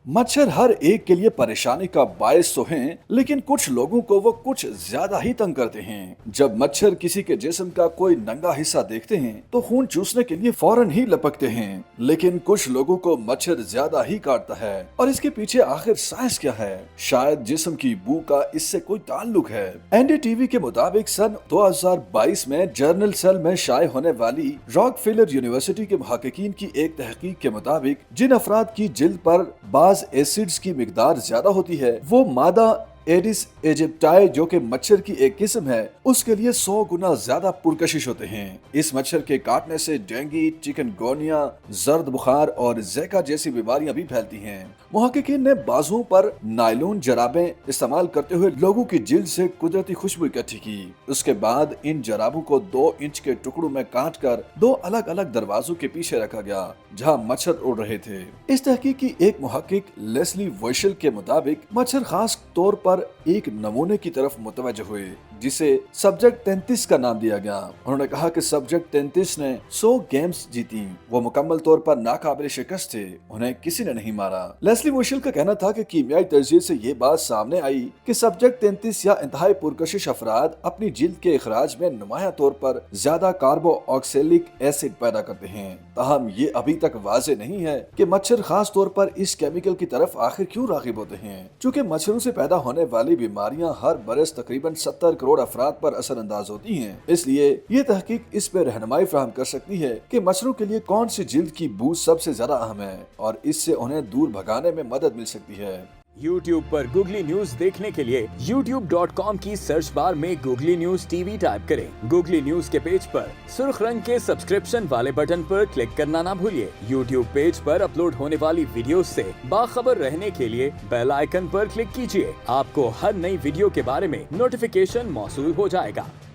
मच्छर हर एक के लिए परेशानी का बायस तो हैं, लेकिन कुछ लोगों को वो कुछ ज्यादा ही तंग करते हैं। जब मच्छर किसी के जिस्म का कोई नंगा हिस्सा देखते हैं तो खून चूसने के लिए फौरन ही लपकते हैं, लेकिन कुछ लोगों को मच्छर ज्यादा ही काटता है। और इसके पीछे आखिर साइंस क्या है? शायद जिस्म की बू का इससे कोई ताल्लुक है। एनडीटीवी के मुताबिक सन 2022 में जर्नल सेल में शाये होने वाली रॉकफेलर यूनिवर्सिटी के मुहक्किकीन की एक तहकीक के मुताबिक जिन अफराद की जिल्द पर बाज एसिड्स की मिकदार ज्यादा होती है, वो मादा एडिस एजिप्टाई जो कि मच्छर की एक किस्म है, उसके लिए 100 गुना ज्यादा पुरकशिश होते हैं। इस मच्छर के काटने से डेंगू, चिकनगोनिया, जर्द बुखार और ज़िका जैसी बीमारियां भी फैलती हैं। मुहक्किकीन ने बाजुओं पर नायलॉन जराबें इस्तेमाल करते हुए लोगों की जिल्द से कुदरती खुशबू इकट्ठी की। उसके बाद इन जराबों को 2 इंच के टुकड़ों में काट कर 2 अलग अलग दरवाजों के पीछे रखा गया जहाँ मच्छर उड़ रहे थे। इस तहकीक की एक मुहक्किक लेस्ली वोइशल के मुताबिक मच्छर खास तौर पर एक नमूने की तरफ मुतवज्जह हुए जिसे सब्जेक्ट 33 का नाम दिया गया। उन्होंने कहा कि सब्जेक्ट 33 ने 100 गेम्स जीती। वो मुकम्मल तौर पर नाकाबिल शिकस्त थे, उन्हें किसी ने नहीं मारा। लेस्ली वोइशल का कहना था कि कीमियाई तजज़िये से ये बात सामने आई कि सब्जेक्ट 33 या इंतहाई पुरकशिश अफराद अपनी जिल्द के इखराज में नुमाया तौर पर ज्यादा कार्बो ऑक्सैलिक एसिड पैदा करते हैं। ताहम ये अभी तक वाज़ेह नहीं है कि मच्छर खास तौर पर इस केमिकल की तरफ आखिर क्यों राग़िब होते हैं। चूँकि मच्छरों से पैदा होने वाली बीमारियां हर बरस तकरीबन 70 करोड़ अफराद पर असरअंदाज होती हैं, इसलिए ये तहकीक इस पे रहनुमाई फराहम कर सकती है कि मच्छरों के लिए कौन सी जिल्द की बू सबसे ज्यादा अहम है और इससे उन्हें दूर भगाने में मदद मिल सकती है। YouTube पर गूगली न्यूज देखने के लिए youtube.com की सर्च बार में गूगली न्यूज टीवी टाइप करें। गूगली न्यूज के पेज पर सुर्ख रंग के सब्सक्रिप्शन वाले बटन पर क्लिक करना ना भूलिए। YouTube पेज पर अपलोड होने वाली वीडियो से बाखबर रहने के लिए बेल आइकन पर क्लिक कीजिए। आपको हर नई वीडियो के बारे में नोटिफिकेशन मौसूल हो जाएगा।